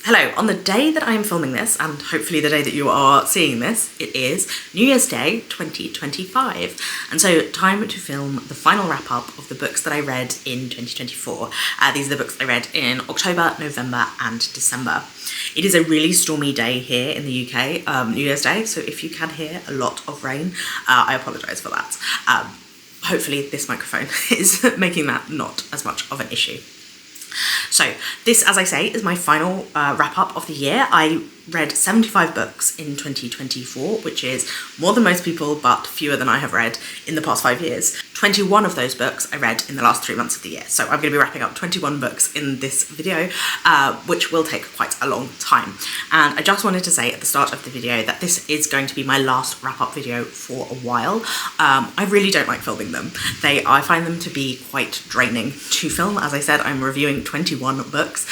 Hello, on the day that I am filming this, and hopefully the day that you are seeing this, it is New Year's Day 2025. And so time to film the final wrap up of the books that I read in 2024. These are the books I read in October, November and December. It is a really stormy day here in the UK, New Year's Day, so if you can hear a lot of rain, I apologise for that. Hopefully this microphone is making that not as much of an issue. So this, as I say, is my final wrap up of the year. I read 75 books in 2024, which is more than most people, but fewer than I have read in the past 5 years. 21 of those books I read in the last 3 months of the year. So I'm going to be wrapping up 21 books in this video, which will take quite a long time. And I just wanted to say at the start of the video that this is going to be my last wrap up video for a while. I really don't like filming them. I find them to be quite draining to film. As I said, I'm reviewing 21 books.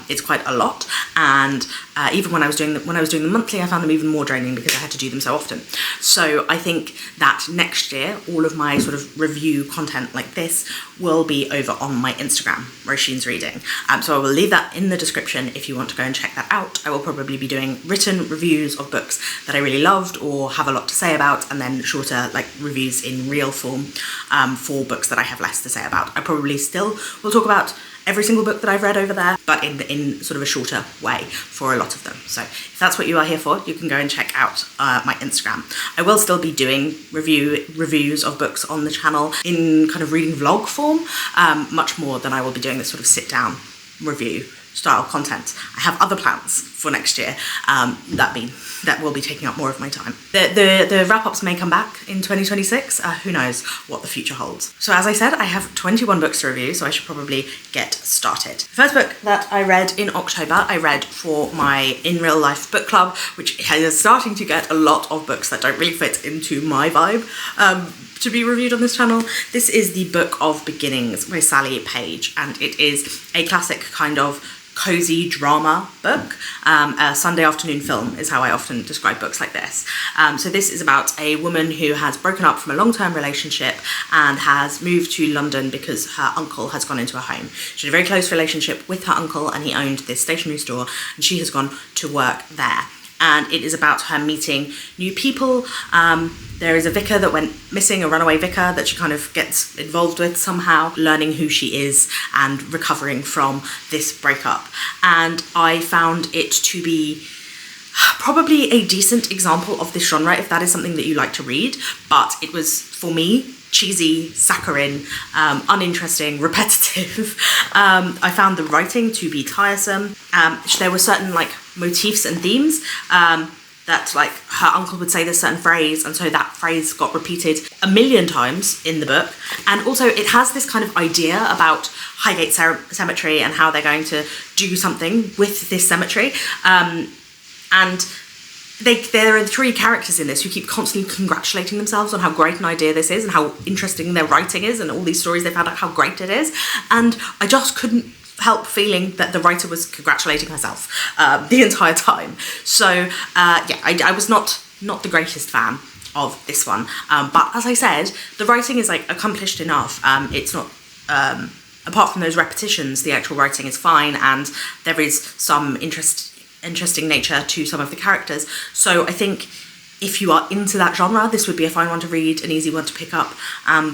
It's quite a lot, and even when I was doing them monthly, I found them even more draining because I had to do them so often. So I think that next year, all of my sort of review content like this will be over on my Instagram, Roisin's Reading. So I will leave that in the description if you want to go and check that out. I will probably be doing written reviews of books that I really loved or have a lot to say about, and then shorter like reviews in real form for books that I have less to say about. I probably still will talk about every single book that I've read over there, but in sort of a shorter way for a lot of them. So if that's what you are here for, you can go and check out my Instagram. I will still be doing reviews of books on the channel in kind of reading vlog form, much more than I will be doing this sort of sit down review style content. I have other plans for next year that will be taking up more of my time. The wrap-ups may come back in 2026. Who knows what the future holds. So as I said, I have 21 books to review, so I should probably get started. The first book that I read in October, I read for my In Real Life book club, which is starting to get a lot of books that don't really fit into my vibe to be reviewed on this channel. This is the Book of Beginnings by Sally Page, and it is a classic kind of cozy drama book. A Sunday afternoon film is how I often describe books like this. So this is about a woman who has broken up from a long-term relationship and has moved to London because her uncle has gone into her home. She had a very close relationship with her uncle, and he owned this stationery store, and she has gone to work there. And it is about her meeting new people. There is a vicar that went missing, a runaway vicar that she kind of gets involved with somehow, learning who she is and recovering from this breakup. And I found it to be probably a decent example of this genre, if that is something that you like to read. But it was, for me, cheesy, saccharine, uninteresting, repetitive. I found the writing to be tiresome. There were certain like motifs and themes that like her uncle would say this certain phrase, and so that phrase got repeated a million times in the book. And also it has this kind of idea about Highgate Cemetery and how they're going to do something with this cemetery. And there are 3 characters in this who keep constantly congratulating themselves on how great an idea this is and how interesting their writing is and all these stories they found out how great it is. And I just couldn't help feeling that the writer was congratulating herself the entire time. So yeah, I was not the greatest fan of this one. But as I said, the writing is like accomplished enough. It's not, apart from those repetitions, the actual writing is fine, and there is some interesting nature to some of the characters. So I think if you are into that genre, this would be a fine one to read, an easy one to pick up,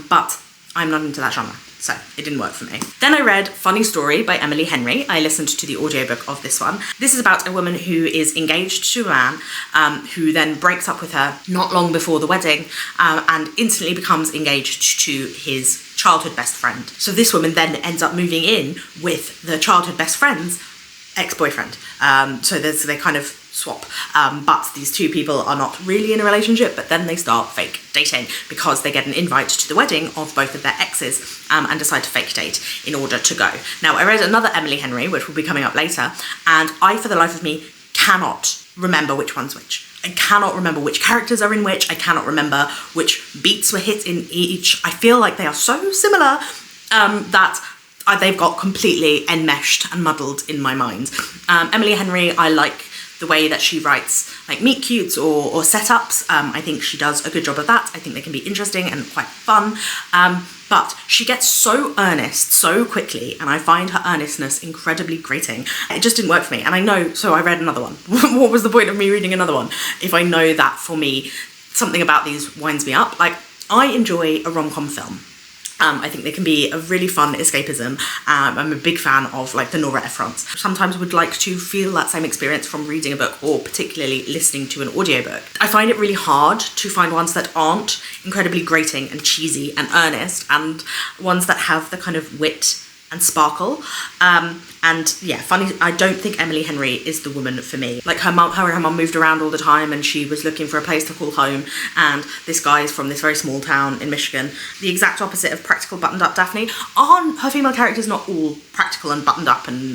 but I'm not into that genre, so it didn't work for me. Then I read Funny Story by Emily Henry. I listened to the audiobook of this one. This is about a woman who is engaged to a man who then breaks up with her not long before the wedding and instantly becomes engaged to his childhood best friend. So this woman then ends up moving in with the childhood best friend's ex-boyfriend. So they kind of swap, but these 2 people are not really in a relationship, but then they start fake dating because they get an invite to the wedding of both of their exes and decide to fake date in order to go. Now, I read another Emily Henry, which will be coming up later, and I, for the life of me, cannot remember which one's which. I cannot remember which characters are in which. I cannot remember which beats were hit in each. I feel like they are so similar that they've got completely enmeshed and muddled in my mind. Emily Henry, I like the way that she writes like meet cutes or setups. I think she does a good job of that. I think they can be interesting and quite fun. But she gets so earnest so quickly, and I find her earnestness incredibly grating. It just didn't work for me, and I know, so I read another one. What was the point of me reading another one if I know that for me something about these winds me up? Like, I enjoy a rom-com film. I think they can be a really fun escapism. I'm a big fan of like the Nora Ephron's. Sometimes would like to feel that same experience from reading a book, or particularly listening to an audiobook. I find it really hard to find ones that aren't incredibly grating and cheesy and earnest, and ones that have the kind of wit and sparkle. And yeah, funny, I don't think Emily Henry is the woman for me. Like, her and her mum moved around all the time, and she was looking for a place to call home, and this guy is from this very small town in Michigan. The exact opposite of practical buttoned up Daphne. Aren't her female characters not all practical and buttoned up and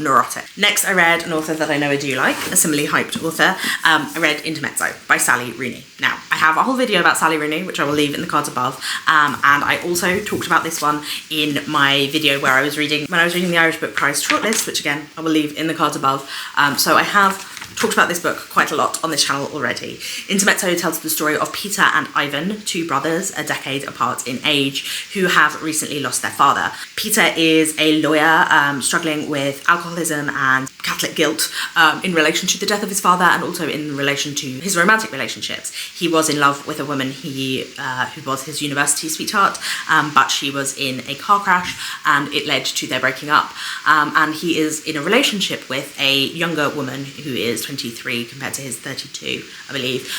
neurotic? Next, I read an author that I know I do like, a similarly hyped author. I read Intermezzo by Sally Rooney. Now, I have a whole video about Sally Rooney, which I will leave in the cards above, and I also talked about this one in my video where I was reading the Irish Book Prize shortlist, which again I will leave in the cards above. So I have talked about this book quite a lot on this channel already. Intermezzo tells the story of Peter and Ivan, two brothers a decade apart in age, who have recently lost their father. Peter is a lawyer struggling with alcoholism and Catholic guilt in relation to the death of his father, and also in relation to his romantic relationships. He was in love with a woman who was his university sweetheart, but she was in a car crash and it led to their breaking up. And he is in a relationship with a younger woman who is 23 compared to his 32, I believe,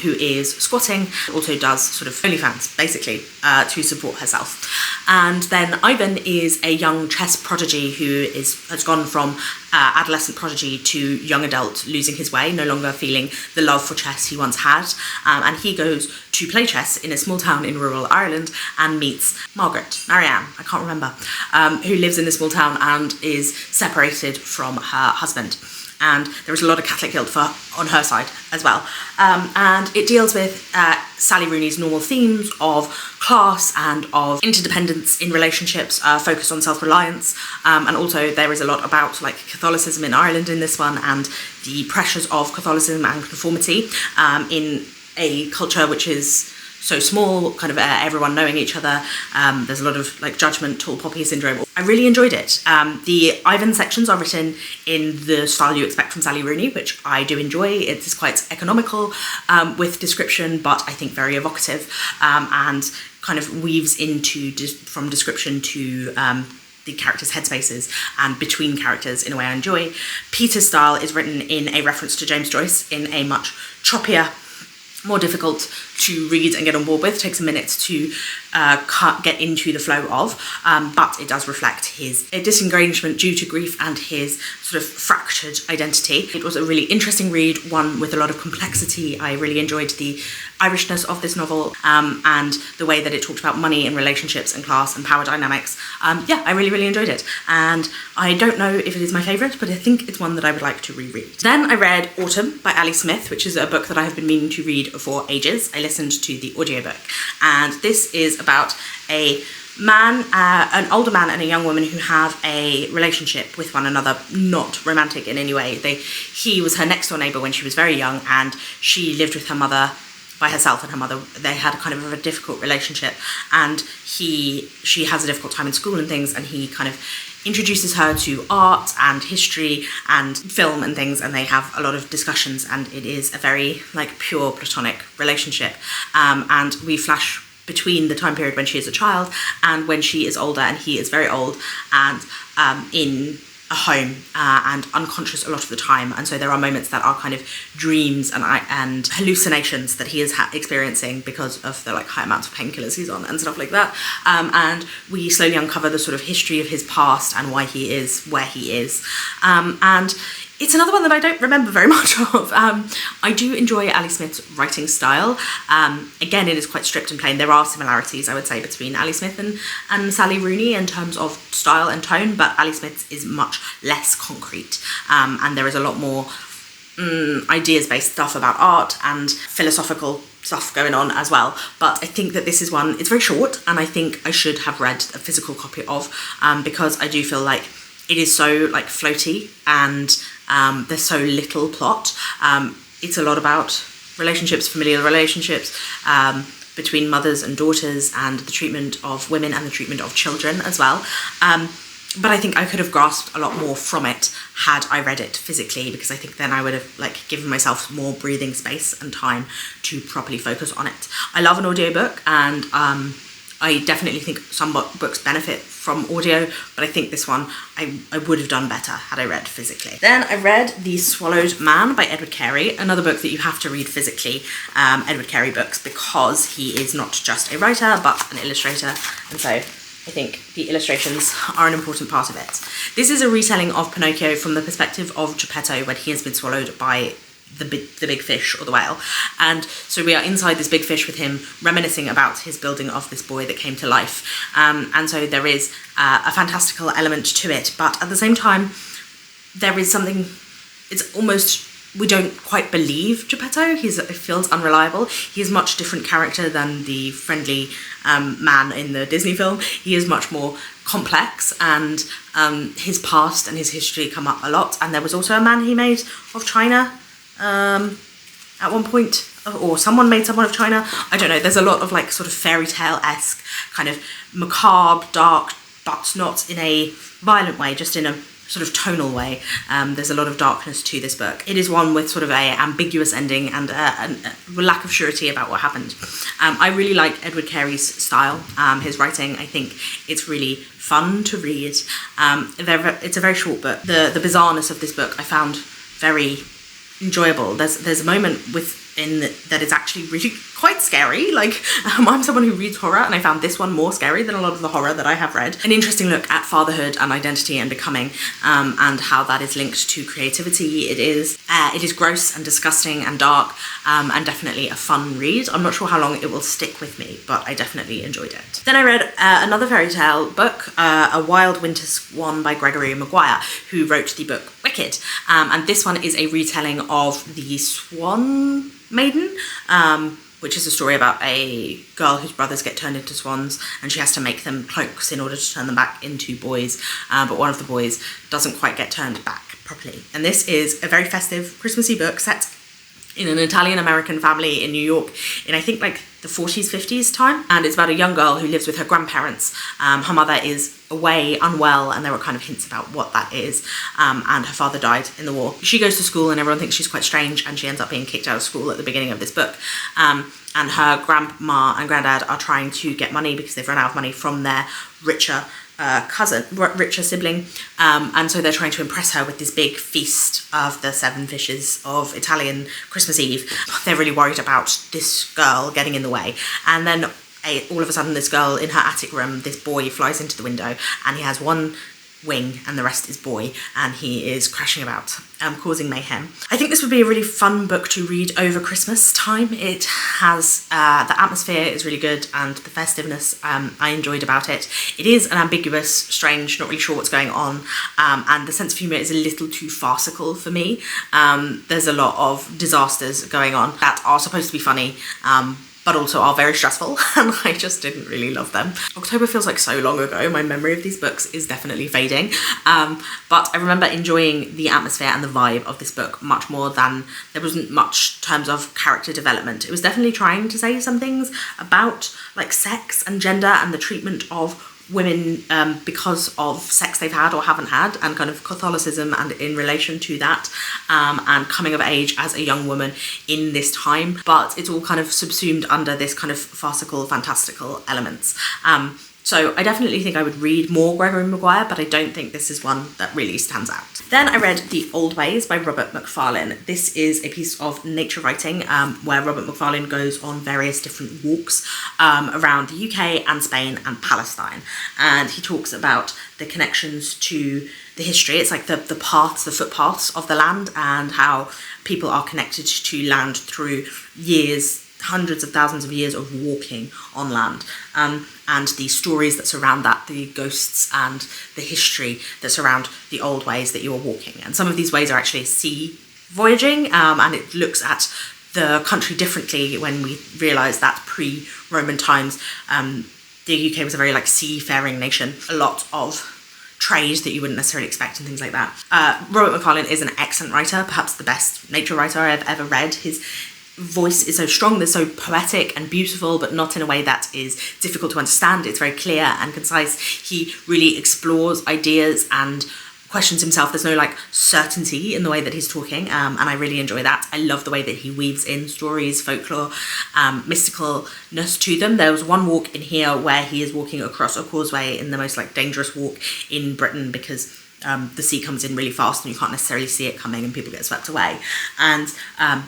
who is squatting, also does sort of OnlyFans, basically, to support herself. And then Ivan is a young chess prodigy who has gone from adolescent prodigy to young adult, losing his way, no longer feeling the love for chess he once had. And he goes to play chess in a small town in rural Ireland and meets Marianne, I can't remember, who lives in this small town and is separated from her husband. And there is a lot of Catholic guilt on her side as well. And it deals with Sally Rooney's normal themes of class and of interdependence in relationships, focused on self-reliance. And also there is a lot about like Catholicism in Ireland in this one, and the pressures of Catholicism and conformity in a culture which is so small, kind of everyone knowing each other. There's a lot of like judgment, tall poppy syndrome. I really enjoyed it. The Ivan sections are written in the style you expect from Sally Rooney, which I do enjoy. It's quite economical with description, but I think very evocative, and kind of weaves into from description to the characters' headspaces and between characters in a way I enjoy. Peter's style is written in a reference to James Joyce in a much choppier, more difficult to read and get on board with. It takes a minute to get into the flow of, but it does reflect his disengagement due to grief and his sort of fractured identity. It was a really interesting read, one with a lot of complexity. I really enjoyed the Irishness of this novel, and the way that it talked about money and relationships and class and power dynamics. Yeah, I really enjoyed it, and I don't know if it is my favourite, but I think it's one that I would like to reread. Then I read Autumn by Ali Smith, which is a book that I have been meaning to read for ages. I listened to the audiobook, and this is about a man, an older man and a young woman who have a relationship with one another, not romantic in any way. He was her next door neighbour when she was very young, and she lived with her mother by herself, and her mother, they had kind of a difficult relationship, and she has a difficult time in school and things, and he kind of introduces her to art and history and film and things, and they have a lot of discussions, and it is a very like pure platonic relationship, and we flash between the time period when she is a child and when she is older and he is very old, and in a home and unconscious a lot of the time, and so there are moments that are kind of dreams and hallucinations that he is experiencing because of the like high amounts of painkillers he's on and stuff like that, and we slowly uncover the sort of history of his past and why he is where he is, and it's another one that I don't remember very much of. I do enjoy Ali Smith's writing style. Again, it is quite stripped and plain. There are similarities, I would say, between Ali Smith and Sally Rooney in terms of style and tone, but Ali Smith's is much less concrete. And there is a lot more ideas-based stuff about art and philosophical stuff going on as well. But I think that this is one, it's very short, and I think I should have read a physical copy of, because I do feel like it is so like floaty and There's so little plot. It's a lot about relationships, familial relationships, between mothers and daughters, and the treatment of women and the treatment of children as well. But I think I could have grasped a lot more from it had I read it physically, because I think then I would have given myself more breathing space and time to properly focus on it. I love an audiobook, and I definitely think some books benefit from audio, but I think this one I would have done better had I read physically. Then I read The Swallowed Man by Edward Carey, another book that you have to read physically, Edward Carey books, because he is not just a writer but an illustrator, and so I think the illustrations are an important part of it. This is a retelling of Pinocchio from the perspective of Geppetto when he has been swallowed by the big fish, or the whale. And so we are inside this big fish with him reminiscing about his building of this boy that came to life. And so there is a fantastical element to it, but at the same time, there is something, it's almost, we don't quite believe Geppetto. It feels unreliable. He is a much different character than the friendly man in the Disney film. He is much more complex, and his past and his history come up a lot. And there was also a man he made of China at one point, or someone made someone of China. I don't know. There's a lot of sort of fairy tale-esque, kind of macabre, dark, but not in a violent way, just in a sort of tonal way. There's a lot of darkness to this book. It is one with sort of a ambiguous ending and a lack of surety about what happened. I really like Edward Carey's style, his writing. I think it's really fun to read. It's a very short book. The bizarreness of this book I found very enjoyable. There's a moment that is actually really quite scary. I'm someone who reads horror, and I found this one more scary than a lot of the horror that I have read. An interesting look at fatherhood and identity and becoming, and how that is linked to creativity. It is gross and disgusting and dark, and definitely a fun read. I'm not sure how long it will stick with me, but I definitely enjoyed it. Then I read another fairy tale book, A Wild Winter Swan by Gregory Maguire, who wrote the book Wicked. And this one is a retelling of The Swan Maiden, which is a story about a girl whose brothers get turned into swans, and she has to make them cloaks in order to turn them back into boys, but one of the boys doesn't quite get turned back properly. And this is a very festive, Christmassy book set in an Italian-American family in New York in, I think, the 40s, 50s time. And it's about a young girl who lives with her grandparents. Her mother is away, unwell, and there were kind of hints about what that is. And her father died in the war. She goes to school and everyone thinks she's quite strange, and she ends up being kicked out of school at the beginning of this book. And her grandma and granddad are trying to get money because they've run out of money from their richer sibling, and so they're trying to impress her with this big feast of the 7 fishes of Italian Christmas Eve. They're really worried about this girl getting in the way, and then all of a sudden this girl in her attic room, this boy flies into the window, and he has one wing and the rest is boy, and he is crashing about, causing mayhem. I think this would be a really fun book to read over Christmas time. It has, the atmosphere is really good, and the festiveness I enjoyed about it. It is an ambiguous, strange, not really sure what's going on, and the sense of humour is a little too farcical for me. There's a lot of disasters going on that are supposed to be funny, but also are very stressful, and I just didn't really love them. October feels like so long ago. My memory of these books is definitely fading, but I remember enjoying the atmosphere and the vibe of this book much more than, there wasn't much terms of character development. It was definitely trying to say some things about sex and gender and the treatment of women because of sex they've had or haven't had, and kind of Catholicism and in relation to that, and coming of age as a young woman in this time, but it's all kind of subsumed under this kind of farcical, fantastical elements. So I definitely think I would read more Gregory Maguire, but I don't think this is one that really stands out. Then I read The Old Ways by Robert Macfarlane. This is a piece of nature writing where Robert Macfarlane goes on various different walks around the UK and Spain and Palestine. And he talks about the connections to the history. It's like the paths, the footpaths of the land, and how people are connected to land through years, hundreds of thousands of years of walking on land, and the stories that surround that, the ghosts and the history that surround the old ways that you are walking. And some of these ways are actually sea voyaging, and it looks at the country differently when we realise that pre-Roman times the UK was a very seafaring nation. A lot of trade that you wouldn't necessarily expect and things like that. Robert Macfarlane is an excellent writer, perhaps the best nature writer I've ever read. His voice is so strong, they're so poetic and beautiful, but not in a way that is difficult to understand. It's very clear and concise. He really explores ideas and questions himself. There's no like certainty in the way that he's talking, and I really enjoy that. I love the way that he weaves in stories, folklore, mysticalness to them. There was one walk in here where he is walking across a causeway in the most like dangerous walk in Britain, because the sea comes in really fast and you can't necessarily see it coming and people get swept away. And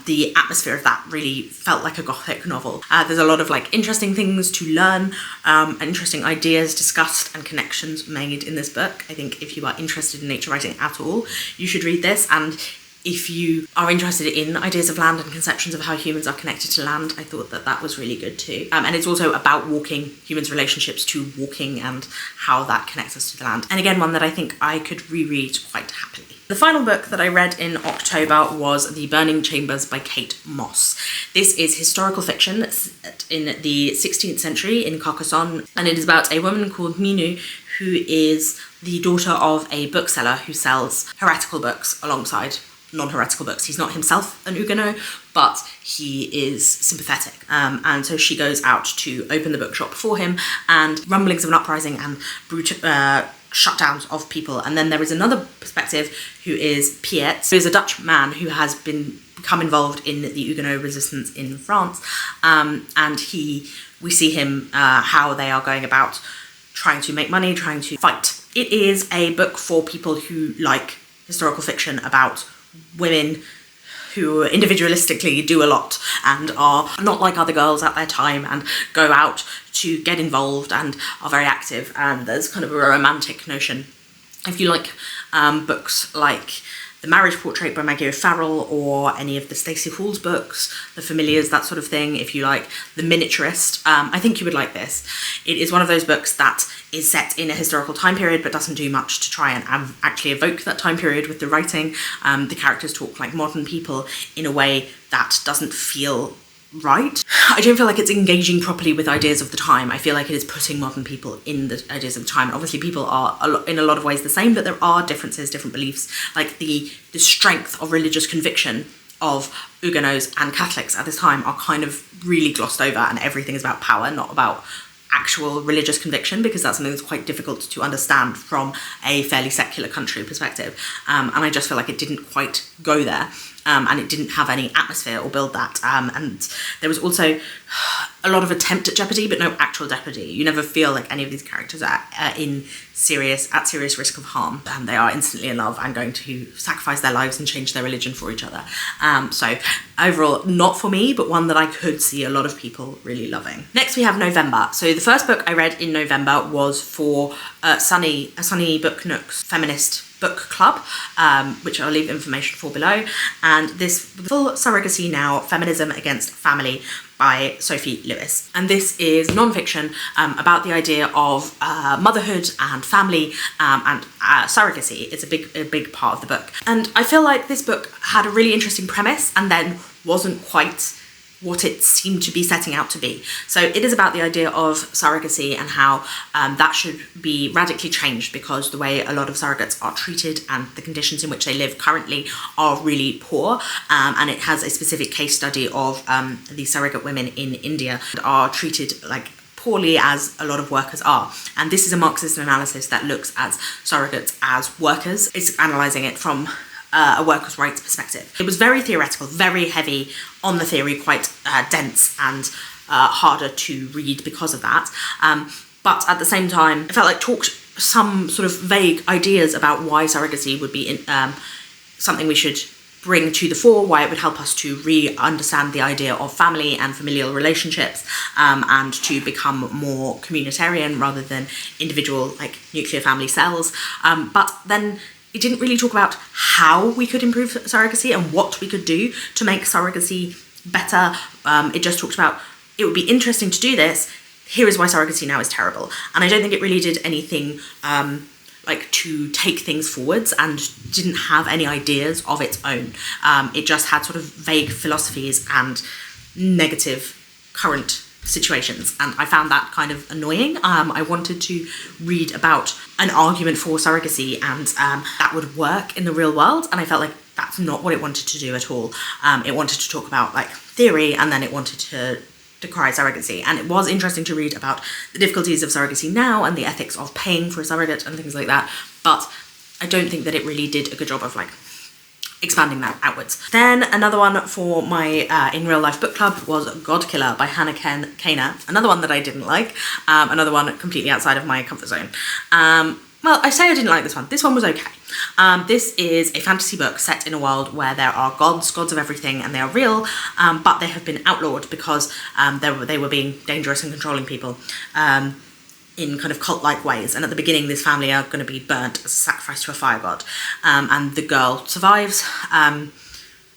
the atmosphere of that really felt like a gothic novel. There's a lot of like interesting things to learn, and interesting ideas discussed and connections made in this book. I think if you are interested in nature writing at all, you should read this. And if you are interested in ideas of land and conceptions of how humans are connected to land, I thought that that was really good too. And it's also about walking, humans' relationships to walking and how that connects us to the land. And again, one that I think I could reread quite happily. The final book that I read in October was The Burning Chambers by Kate Moss. This is historical fiction set in the 16th century in Carcassonne, and it is about a woman called Minou, who is the daughter of a bookseller who sells heretical books alongside non-heretical books. He's not himself an Huguenot, but he is sympathetic. And so she goes out to open the bookshop for him, and rumblings of an uprising and shutdowns of people. And then there is another perspective, who is Piet, who is a Dutch man who has become involved in the Huguenot resistance in France. And we see him, how they are going about trying to make money, trying to fight. It is a book for people who like historical fiction about women who individualistically do a lot and are not like other girls at their time and go out to get involved and are very active, and there's kind of a romantic notion. If you like books like The Marriage Portrait by Maggie O'Farrell, or any of the Stacey Hall's books, The Familiars, that sort of thing, if you like The Miniaturist, I think you would like this. It is one of those books that is set in a historical time period but doesn't do much to try and actually evoke that time period with the writing. The characters talk like modern people in a way that doesn't feel right. I don't feel like it's engaging properly with ideas of the time. I feel like it is putting modern people in the ideas of the time. And obviously people are in a lot of ways the same, but there are differences, different beliefs, like the strength of religious conviction of Huguenots and Catholics at this time are kind of really glossed over, and everything is about power, not about actual religious conviction, because that's something that's quite difficult to understand from a fairly secular country perspective. And I just feel like it didn't quite go there. And it didn't have any atmosphere or build that. And there was also a lot of attempt at jeopardy, but no actual jeopardy. You never feel like any of these characters are at serious risk of harm, and they are instantly in love and going to sacrifice their lives and change their religion for each other. So overall, not for me, but one that I could see a lot of people really loving. Next, we have November. So the first book I read in November was for Sunny Book Nook's feminist book club, which I'll leave information for below. And this Full Surrogacy Now, Feminism Against Family by Sophie Lewis. And this is non-fiction about the idea of motherhood and family and surrogacy. It's a big part of the book. And I feel like this book had a really interesting premise and then wasn't quite what it seemed to be setting out to be. So it is about the idea of surrogacy and how that should be radically changed, because the way a lot of surrogates are treated and the conditions in which they live currently are really poor. And it has a specific case study of the surrogate women in India that are treated like poorly, as a lot of workers are. And this is a Marxist analysis that looks at surrogates as workers. It's analysing it from a workers' rights perspective. It was very theoretical, very heavy on the theory, quite dense and harder to read because of that. But at the same time, I felt like talked some sort of vague ideas about why surrogacy would be something we should bring to the fore, why it would help us to re-understand the idea of family and familial relationships, and to become more communitarian rather than individual, like nuclear family cells. But then it didn't really talk about how we could improve surrogacy and what we could do to make surrogacy better. It just talked about, it would be interesting to do this, here is why surrogacy now is terrible. And I don't think it really did anything like to take things forwards, and didn't have any ideas of its own. It just had sort of vague philosophies and negative current situations, and I found that kind of annoying. I wanted to read about an argument for surrogacy, and that would work in the real world, and I felt like that's not what it wanted to do at all. It wanted to talk about like theory, and then it wanted to decry surrogacy, and it was interesting to read about the difficulties of surrogacy now and the ethics of paying for a surrogate and things like that, but I don't think that it really did a good job of like expanding that outwards. Then another one for my in real life book club was God Killer by Hannah Kana, another one that I didn't like, another one completely outside of my comfort zone. Well, I say I didn't like this one. This one was okay. This is a fantasy book set in a world where there are gods of everything, and they are real, but they have been outlawed because they were being dangerous and controlling people in kind of cult-like ways. And at the beginning, this family are going to be burnt as a sacrifice to a fire god. And the girl survives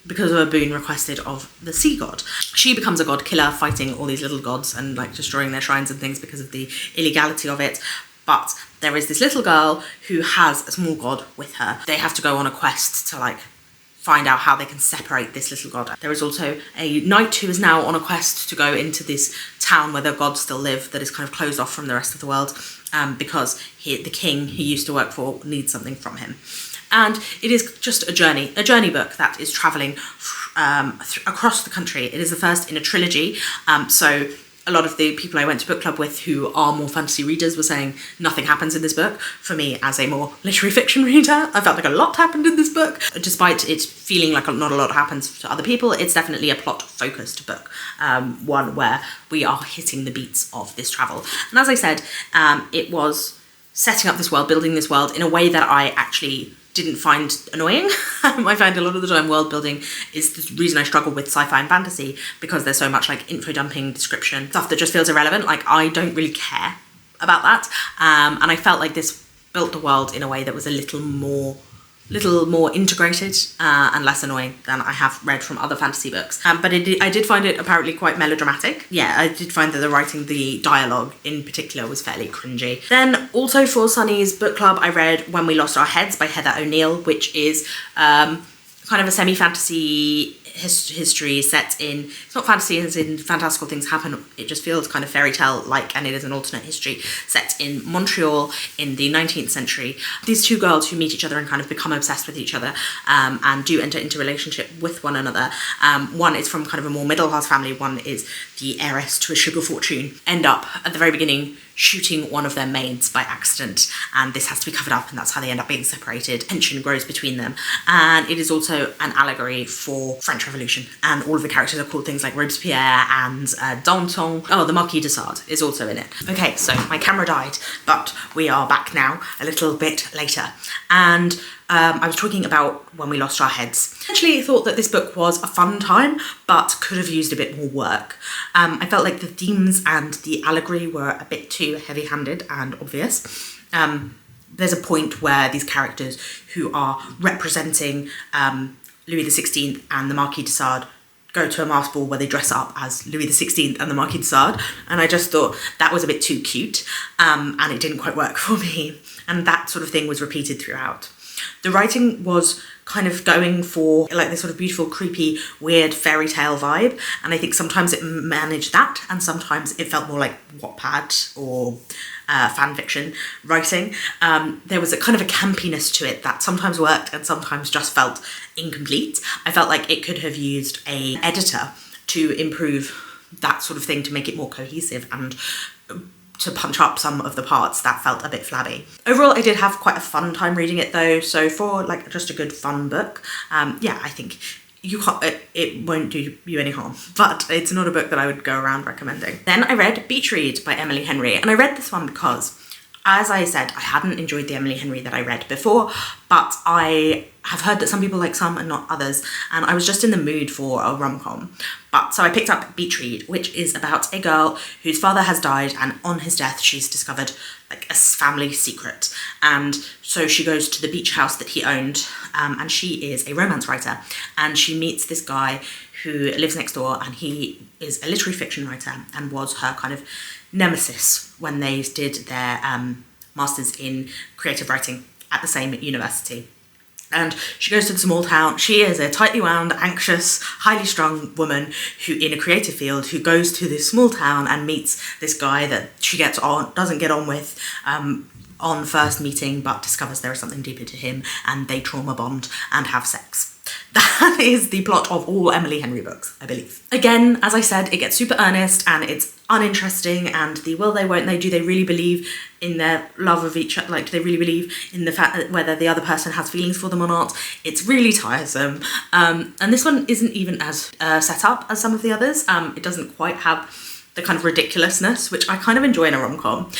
because of a boon requested of the sea god. She becomes a god killer, fighting all these little gods and like destroying their shrines and things because of the illegality of it. But there is this little girl who has a small god with her. They have to go on a quest to like find out how they can separate this little god. There is also a knight who is now on a quest to go into this town where the gods still live that is kind of closed off from the rest of the world because the king he used to work for needs something from him. And it is just a journey book that is travelling across the country. It is the first in a trilogy, so a lot of the people I went to book club with who are more fantasy readers were saying nothing happens in this book. For me, as a more literary fiction reader, I felt like a lot happened in this book. Despite it feeling like not a lot happens to other people, it's definitely a plot-focused book, one where we are hitting the beats of this travel. And as I said, it was setting up this world, building this world in a way that I actually didn't find annoying. I find a lot of the time world building is the reason I struggle with sci-fi and fantasy, because there's so much like info dumping, description, stuff that just feels irrelevant. Like I don't really care about that. And I felt like this built the world in a way that was a little more integrated and less annoying than I have read from other fantasy books. But I did find it apparently quite melodramatic. Yeah, I did find that the writing, the dialogue in particular, was fairly cringy. Then also for Sunny's book club, I read When We Lost Our Heads by Heather O'Neill, which is kind of a semi-fantasy history set in, it's not fantasy as in fantastical things happen, it just feels kind of fairy tale like, and it is an alternate history set in Montreal in the 19th century. These two girls who meet each other and kind of become obsessed with each other and do enter into a relationship with one another. One is from kind of a more middle class family, one is the heiress to a sugar fortune, end up at the very beginning shooting one of their maids by accident, and this has to be covered up, and that's how they end up being separated. Tension grows between them, and it is also an allegory for French Revolution, and all of the characters are called things like Robespierre and Danton. Oh, the Marquis de Sade is also in it. Okay, so my camera died, but we are back now a little bit later, and I was talking about When We Lost Our Heads. I actually thought that this book was a fun time, but could have used a bit more work. I felt like the themes and the allegory were a bit too heavy-handed and obvious. There's a point where these characters who are representing Louis XVI and the Marquis de Sade go to a masked ball where they dress up as Louis XVI and the Marquis de Sade, and I just thought that was a bit too cute, and it didn't quite work for me, and that sort of thing was repeated throughout. The writing was kind of going for like this sort of beautiful, creepy, weird fairy tale vibe, and I think sometimes it managed that, and sometimes it felt more like Wattpad or fan fiction writing. There was a kind of a campiness to it that sometimes worked and sometimes just felt incomplete. I felt like it could have used an editor to improve that sort of thing, to make it more cohesive and to punch up some of the parts that felt a bit flabby. Overall, I did have quite a fun time reading it though, so for like just a good fun book, yeah, I think you can't, it won't do you any harm, but it's not a book that I would go around recommending. Then I read Beach Read by Emily Henry, and I read this one because, as I said, I hadn't enjoyed the Emily Henry that I read before, but I have heard that some people like some and not others, and I was just in the mood for a rom-com. So I picked up Beach Read, which is about a girl whose father has died, and on his death she's discovered like a family secret, and so she goes to the beach house that he owned, and she is a romance writer, and she meets this guy who lives next door, and he is a literary fiction writer and was her kind of nemesis when they did their masters in creative writing at the same university. And she goes to the small town. She is a tightly wound, anxious, highly strung woman who, in a creative field, who goes to this small town and meets this guy that she doesn't get on with on first meeting, but discovers there is something deeper to him, and they trauma bond and have sex. That is the plot of all Emily Henry books, I believe. Again, as I said, it gets super earnest and it's uninteresting, and the will they, won't they, do they really believe in their love of each other, like do they really believe in the fact that whether the other person has feelings for them or not. It's really tiresome. And this one isn't even as set up as some of the others. It doesn't quite have the kind of ridiculousness, which I kind of enjoy in a rom-com.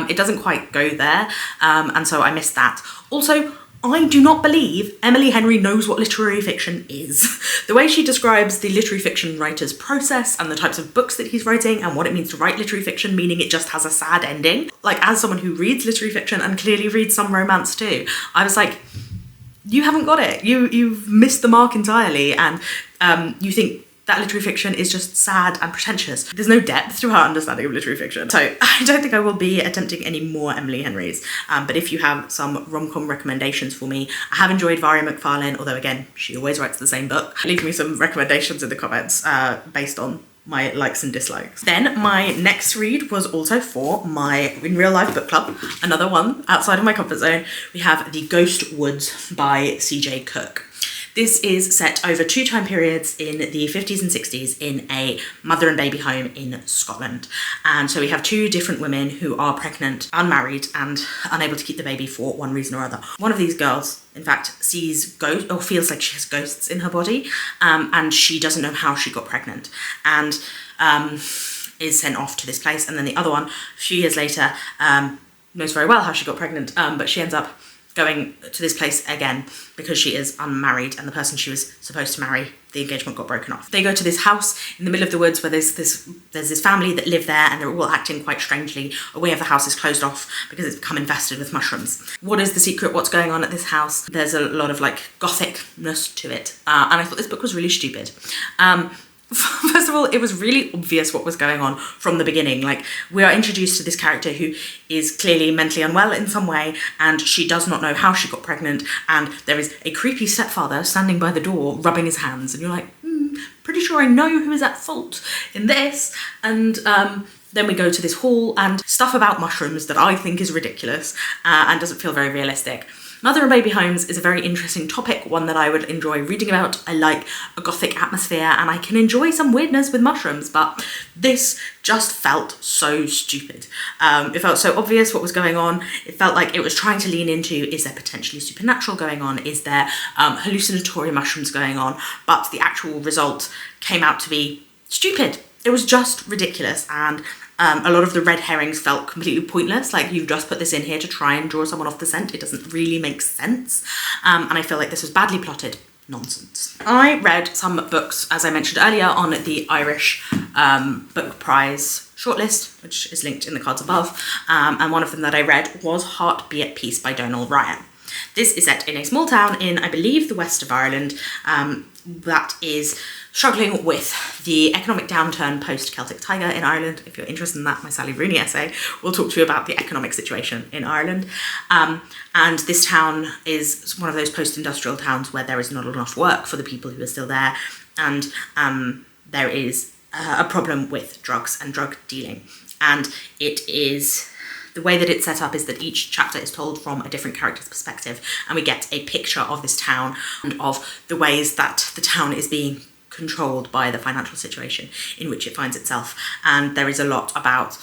It doesn't quite go there, and so I missed that. Also, I do not believe Emily Henry knows what literary fiction is. The way she describes the literary fiction writer's process and the types of books that he's writing and what it means to write literary fiction, meaning it just has a sad ending. Like, as someone who reads literary fiction and clearly reads some romance too, I was like, you haven't got it. You've missed the mark entirely, and you think that literary fiction is just sad and pretentious. There's no depth to her understanding of literary fiction. So I don't think I will be attempting any more Emily Henrys. But if you have some rom-com recommendations for me, I have enjoyed Varia McFarlane, although again, she always writes the same book. Leave me some recommendations in the comments based on my likes and dislikes. Then my next read was also for my in real life book club, another one outside of my comfort zone. We have The Ghost Woods by C.J. Cook. This is set over 2 time periods in the 50s and 60s in a mother and baby home in Scotland. And so we have 2 different women who are pregnant, unmarried, and unable to keep the baby for one reason or other. One of these girls, in fact, sees ghosts, or feels like she has ghosts in her body, and she doesn't know how she got pregnant, and is sent off to this place. And then the other one, a few years later, knows very well how she got pregnant, but she ends up going to this place again because she is unmarried, and the person she was supposed to marry, the engagement got broken off. They go to this house in the middle of the woods where there's this family that live there, and they're all acting quite strangely. A way of the house is closed off because it's become infested with mushrooms. What is the secret? What's going on at this house? There's a lot of like gothicness to it, and I thought this book was really stupid. First of all, it was really obvious what was going on from the beginning. Like, we are introduced to this character who is clearly mentally unwell in some way, and she does not know how she got pregnant, and there is a creepy stepfather standing by the door rubbing his hands, and you're like, pretty sure I know who is at fault in this. And then we go to this hall and stuff about mushrooms that I think is ridiculous and doesn't feel very realistic. Mother and baby homes is a very interesting topic, one that I would enjoy reading about. I like a gothic atmosphere, and I can enjoy some weirdness with mushrooms, but this just felt so stupid. It felt so obvious what was going on. It felt like it was trying to lean into, is there potentially supernatural going on? Is there hallucinatory mushrooms going on? But the actual result came out to be stupid. It was just ridiculous, and a lot of the red herrings felt completely pointless. Like, you've just put this in here to try and draw someone off the scent. It doesn't really make sense. And I feel like this was badly plotted nonsense. I read some books, as I mentioned earlier, on the Irish Book Prize shortlist, which is linked in the cards above. And one of them that I read was Heart Be at Peace by Donal Ryan. This is set in a small town in, I believe, the west of Ireland, that is struggling with the economic downturn post-Celtic Tiger in Ireland. If you're interested in that, my Sally Rooney essay will talk to you about the economic situation in Ireland. And this town is one of those post-industrial towns where there is not enough work for the people who are still there, and there is a problem with drugs and drug dealing. And it is... the way that it's set up is that each chapter is told from a different character's perspective, and we get a picture of this town and of the ways that the town is being controlled by the financial situation in which it finds itself. And there is a lot about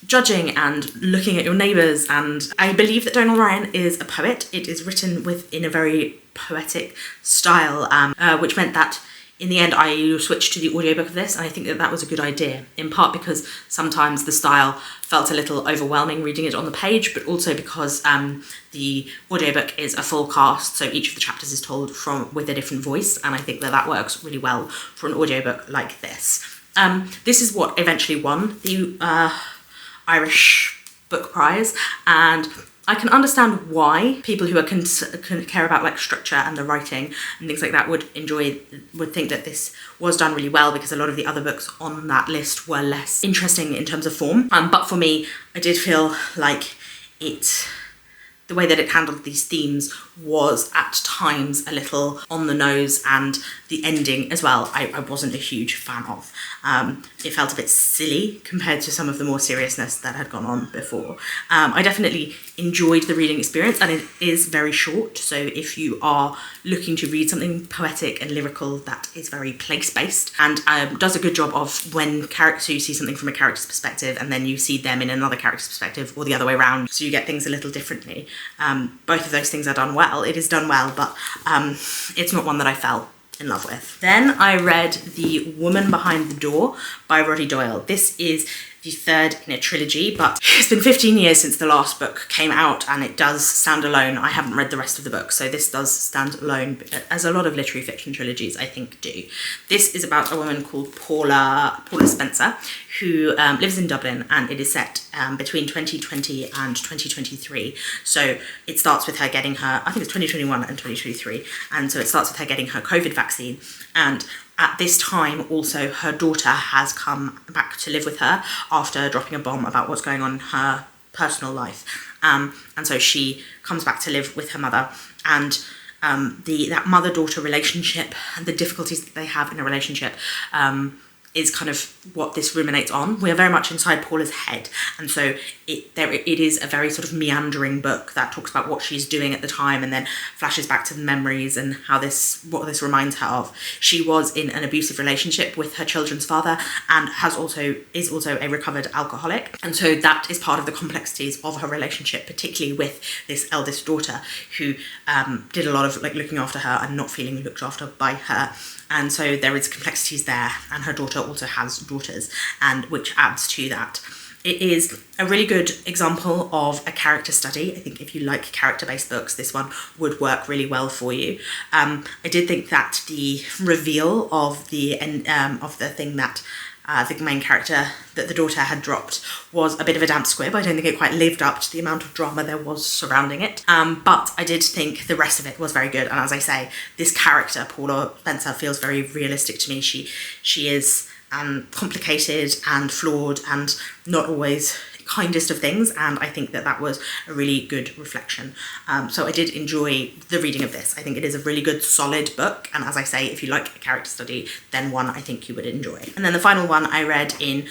judging and looking at your neighbours, and I believe that Donal Ryan is a poet. It is written in a very poetic style, which meant that in the end, I switched to the audiobook of this, and I think that that was a good idea, in part because sometimes the style felt a little overwhelming reading it on the page, but also because the audiobook is a full cast, so each of the chapters is told with a different voice, and I think that that works really well for an audiobook like this. This is what eventually won the Irish Book Prize, and I can understand why people who care about like structure and the writing and things like that would think that this was done really well, because a lot of the other books on that list were less interesting in terms of form. But for me, I did feel like it the way that it handled these themes was at times a little on the nose, and the ending as well I wasn't a huge fan of. It felt a bit silly compared to some of the more seriousness that had gone on before. I definitely enjoyed the reading experience, and it is very short, so if you are looking to read something poetic and lyrical that is very place-based and does a good job of when you see something from a character's perspective and then you see them in another character's perspective, or the other way around, so you get things a little differently. Both of those things are done well. It is done well, but it's not one that I fell in love with. Then I read The Woman Behind the Door by Roddy Doyle. This is the third in a trilogy, but it's been 15 years since the last book came out, and it does stand alone. I haven't read the rest of the book, so this does stand alone, as a lot of literary fiction trilogies I think do. This is about a woman called Paula Spencer, who lives in Dublin, and it is set between 2020 and 2023. So it starts with her getting her, I think it's 2021 and 2023, and so it starts with her getting her COVID vaccine, and at this time also her daughter has come back to live with her after dropping a bomb about what's going on in her personal life, and so she comes back to live with her mother, and that mother-daughter relationship and the difficulties that they have in a relationship is kind of what this ruminates on. We are very much inside Paula's head, and so it is a very sort of meandering book that talks about what she's doing at the time and then flashes back to the memories and what this reminds her of. She was in an abusive relationship with her children's father and is also a recovered alcoholic, and so that is part of the complexities of her relationship, particularly with this eldest daughter who did a lot of looking after her and not feeling looked after by her. And so there is complexities there, and her daughter also has daughters, and which adds to that. It is a really good example of a character study. I think if you like character-based books, this one would work really well for you. I did think that the reveal of the thing that the main character, that the daughter had dropped, was a bit of a damp squib. I don't think it quite lived up to the amount of drama there was surrounding it. But I did think the rest of it was very good. And as I say, this character, Paula Spencer, feels very realistic to me. She is complicated and flawed and not always kindest of things, and I think that was a really good reflection. So I did enjoy the reading of this. I think it is a really good solid book, and as I say, if you like a character study, then one I think you would enjoy. And then the final one I read in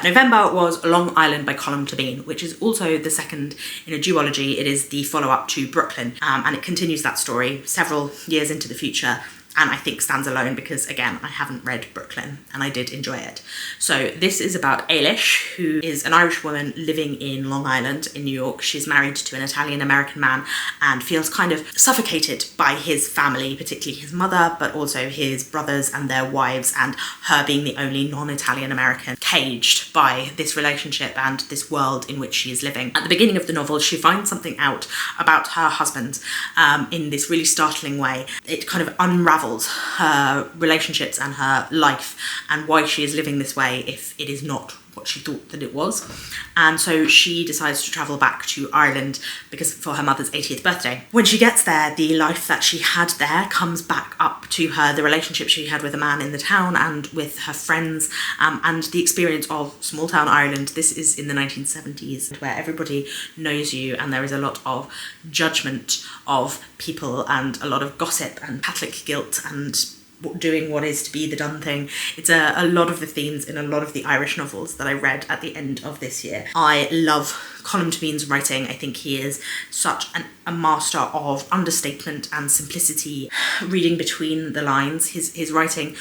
November was Long Island by Colm Tóibín, which is also the second in a duology. It is the follow-up to Brooklyn, and it continues that story several years into the future, and I think stands alone because, again, I haven't read Brooklyn and I did enjoy it. So this is about Ailish, who is an Irish woman living in Long Island in New York. She's married to an Italian-American man and feels kind of suffocated by his family, particularly his mother, but also his brothers and their wives, and her being the only non-Italian-American, caged by this relationship and this world in which she is living. At the beginning of the novel, she finds something out about her husband in this really startling way. It kind of unravels her relationships and her life and why she is living this way if it is not what she thought that it was. And so she decides to travel back to Ireland for her mother's 80th birthday. When she gets there, the life that she had there comes back up to her, the relationship she had with a man in the town and with her friends, and the experience of small town Ireland. This is in the 1970s, where everybody knows you and there is a lot of judgment of people and a lot of gossip and Catholic guilt and doing what is to be the done thing. It's a lot of the themes in a lot of the Irish novels that I read at the end of this year. I love Colm Tóibín's writing. I think he is such a master of understatement and simplicity, reading between the lines. His writing,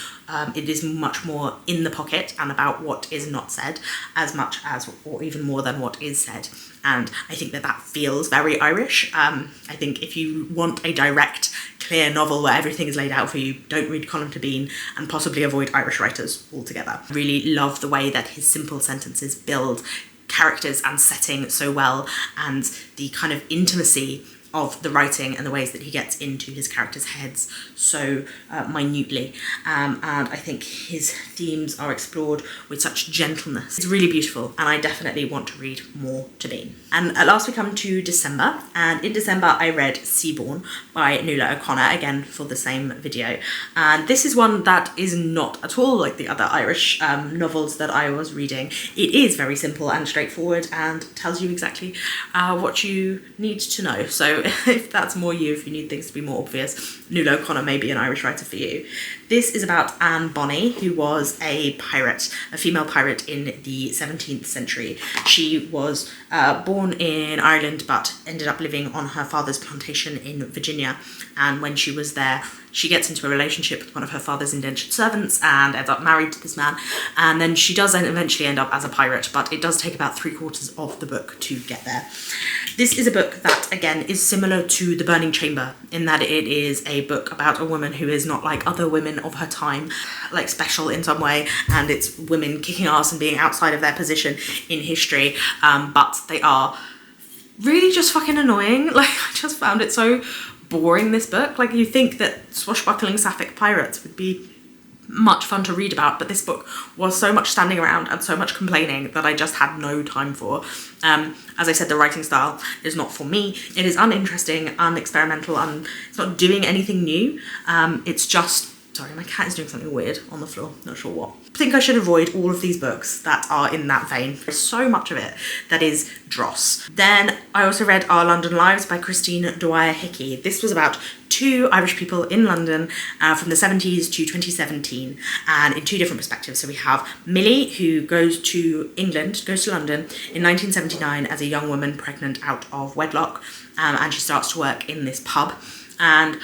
it is much more in the pocket and about what is not said as much as, or even more than what is said. And I think that feels very Irish. I think if you want a direct, clear novel where everything is laid out for you, don't read Colm Tóibín and possibly avoid Irish writers altogether. I really love the way that his simple sentences build characters and setting so well, and the kind of intimacy of the writing and the ways that he gets into his characters' heads so minutely. And I think his themes are explored with such gentleness. It's really beautiful, and I definitely want to read more to Bean. And at last we come to December, and in December I read Seaborn by Nuala O'Connor, again for the same video. And this is one that is not at all like the other Irish novels that I was reading. It is very simple and straightforward and tells you exactly what you need to know. So if that's more you, if you need things to be more obvious, Nuala O'Connor may be an Irish writer for you. This is about Anne Bonny, who was a pirate, a female pirate in the 17th century. She was born in Ireland but ended up living on her father's plantation in Virginia, and when she was there she gets into a relationship with one of her father's indentured servants and ends up married to this man, and then she does eventually end up as a pirate, but it does take about 3/4 of the book to get there. This is a book that, again, is similar to The Burning Chamber in that it is a book about a woman who is not like other women of her time, like special in some way, and it's women kicking ass and being outside of their position in history, but they are really just fucking annoying. Like, I just found it so boring, this book. Like, you think that swashbuckling sapphic pirates would be much fun to read about, but this book was so much standing around and so much complaining that I just had no time for. As I said, the writing style is not for me. It is uninteresting, unexperimental, and it's not doing anything new. It's just, sorry, my cat is doing something weird on the floor, not sure what. I think I should avoid all of these books that are in that vein. There's so much of it that is dross. Then I also read Our London Lives by Christine Dwyer Hickey. This was about two Irish people in London from the 70s to 2017, and in two different perspectives. So we have Millie, who goes to London in 1979 as a young woman pregnant out of wedlock, and she starts to work in this pub, and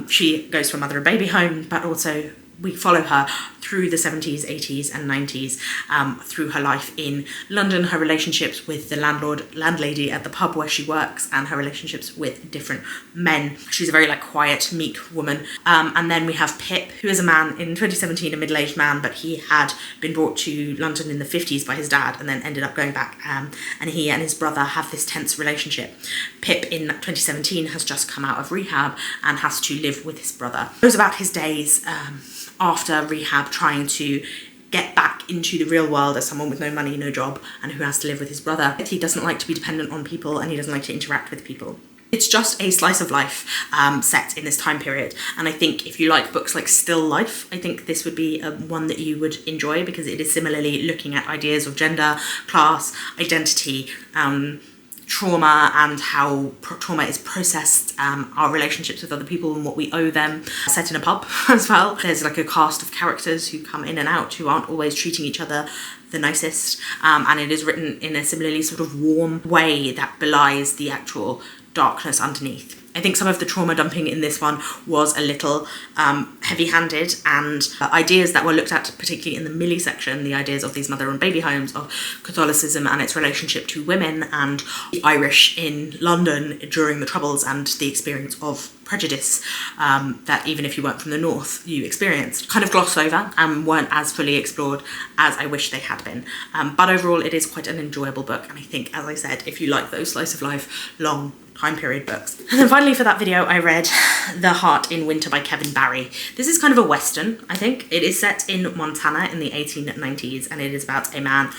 she goes to a mother and baby home, but also we follow her through the 70s, 80s and 90s, through her life in London, her relationships with the landlady at the pub where she works, and her relationships with different men. She's a very like quiet, meek woman. And then we have Pip, who is a man in 2017, a middle-aged man, but he had been brought to London in the 50s by his dad and then ended up going back, and he and his brother have this tense relationship. Pip in 2017 has just come out of rehab and has to live with his brother. It was about his days after rehab, trying to get back into the real world as someone with no money, no job, and who has to live with his brother. He doesn't like to be dependent on people, and he doesn't like to interact with people. It's just a slice of life set in this time period, and I think if you like books like still life, I think this would be one that you would enjoy, because it is similarly looking at ideas of gender, class, identity, trauma, and how trauma is processed, our relationships with other people and what we owe them, set in a pub as well. There's like a cast of characters who come in and out who aren't always treating each other the nicest, and it is written in a similarly sort of warm way that belies the actual darkness underneath. I think some of the trauma dumping in this one was a little heavy-handed, and ideas that were looked at, particularly in the Millie section, the ideas of these mother and baby homes, of Catholicism and its relationship to women, and the Irish in London during the Troubles, and the experience of prejudice that even if you weren't from the north, you experienced, kind of glossed over and weren't as fully explored as I wish they had been. But overall, it is quite an enjoyable book, and I think, as I said, if you like those slice of life, long time period books. And then finally for that video, I read The Heart in Winter by Kevin Barry. This is kind of a western, I think. It is set in Montana in the 1890s, and it is about a man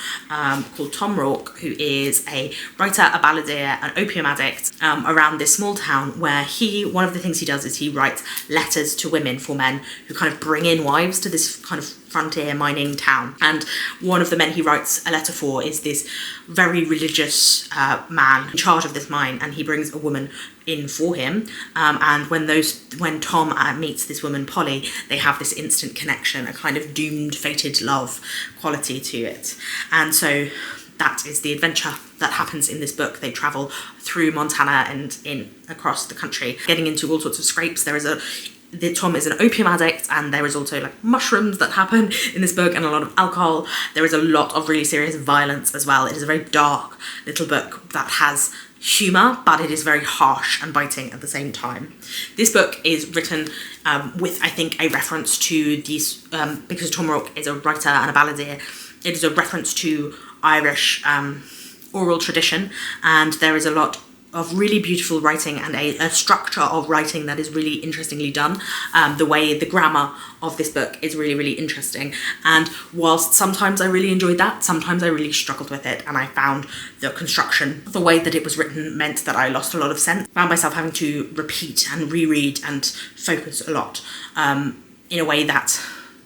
called Tom Rourke, who is a writer, a balladeer, an opium addict, around this small town where one of the things he does is he writes letters to women for men who kind of bring in wives to this kind of frontier mining town. And one of the men he writes a letter for is this very religious man in charge of this mine, and he brings a woman in for him, and when Tom meets this woman Polly, they have this instant connection, a kind of doomed, fated love quality to it. And so that is the adventure that happens in this book. They travel through Montana and across the country, getting into all sorts of scrapes. Tom is an opium addict, and there is also like mushrooms that happen in this book, and a lot of alcohol. There is a lot of really serious violence as well. It is a very dark little book that has humour, but it is very harsh and biting at the same time. This book is written with, I think, a reference to these, because Tom Rourke is a writer and a balladeer, it is a reference to Irish oral tradition, and there is a lot really beautiful writing and a structure of writing that is really interestingly done. The way the grammar of this book is really, really interesting. And whilst sometimes I really enjoyed that, sometimes I really struggled with it, and I found the construction, the way that it was written, meant that I lost a lot of sense. Found myself having to repeat and reread and focus a lot in a way that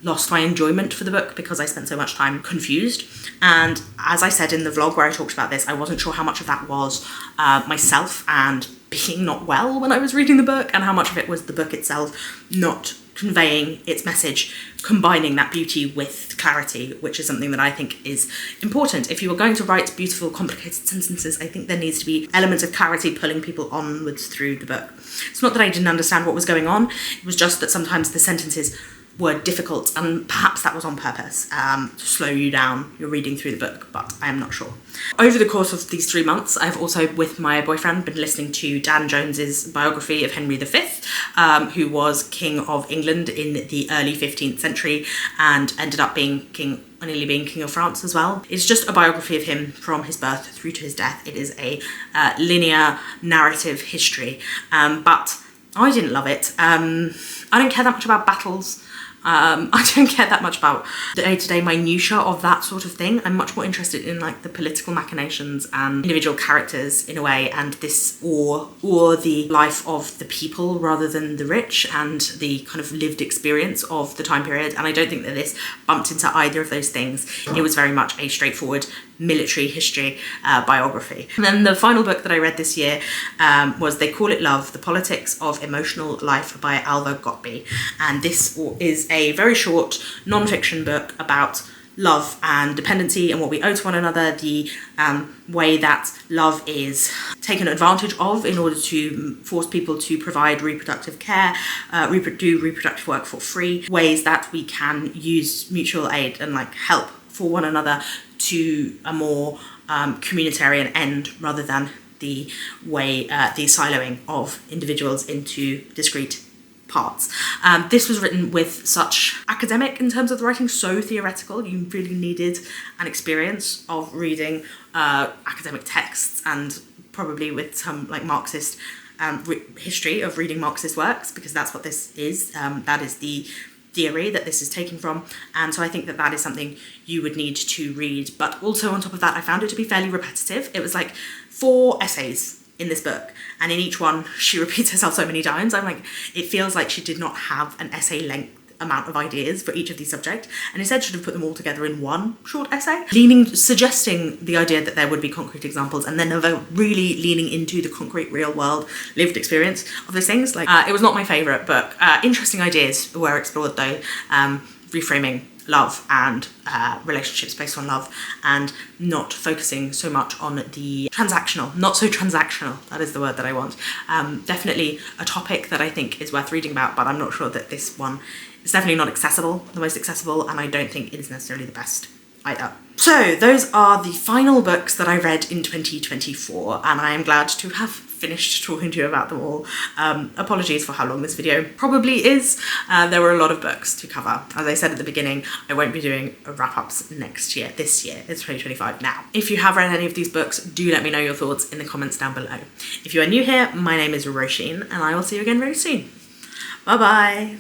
lost my enjoyment for the book because I spent so much time confused. And as I said in the vlog where I talked about this, I wasn't sure how much of that was myself and being not well when I was reading the book, and how much of it was the book itself not conveying its message, combining that beauty with clarity, which is something that I think is important. If you are going to write beautiful, complicated sentences, I think there needs to be elements of clarity pulling people onwards through the book. It's not that I didn't understand what was going on, it was just that sometimes the sentences were difficult, and perhaps that was on purpose, to slow you down, you're reading through the book, but I am not sure. Over the course of these 3 months, I've also, with my boyfriend, been listening to Dan Jones's biography of Henry V, who was King of England in the early 15th century and ended up being nearly being King of France as well. It's just a biography of him from his birth through to his death. It is a linear narrative history, but I didn't love it. I don't care that much about battles. I don't care that much about the day-to-day minutiae of that sort of thing. I'm much more interested in like the political machinations and individual characters in a way, and this or the life of the people rather than the rich, and the kind of lived experience of the time period. And I don't think that this bumped into either of those things. It was very much a straightforward military history biography. And then the final book that I read this year was They Call It Love, The Politics of Emotional Life by Alva Gottby. And this is a very short non-fiction book about love and dependency and what we owe to one another, the way that love is taken advantage of in order to force people to provide reproductive care, do reproductive work for free, ways that we can use mutual aid and like help for one another to a more communitarian end, rather than the way the siloing of individuals into discrete parts. This was written with such academic in terms of the writing, so theoretical. You really needed an experience of reading academic texts, and probably with some like Marxist history of reading Marxist works, because that's what this is. That is the theory that this is taken from, and so I think that that is something you would need to read. But also on top of that, I found it to be fairly repetitive. It was like 4 essays in this book, and in each one she repeats herself so many times. I'm like, it feels like she did not have an essay length amount of ideas for each of these subjects, and instead should have put them all together in one short essay, suggesting the idea that there would be concrete examples, and then never really leaning into the concrete real world lived experience of those things. Like it was not my favourite book. Interesting ideas were explored though, reframing love and relationships based on love, and not focusing so much on the transactional, not so transactional, that is the word that I want. Definitely a topic that I think is worth reading about, but I'm not sure that this one is definitely not the most accessible, and I don't think it is necessarily the best either. So those are the final books that I read in 2024, and I am glad to have finished talking to you about them all. Apologies for how long this video probably is. There were a lot of books to cover. As I said at the beginning, I won't be doing wrap-ups this year. It's 2025 now. If you have read any of these books, do let me know your thoughts in the comments down below. If you are new here, my name is Roisin, and I will see you again very soon. Bye bye.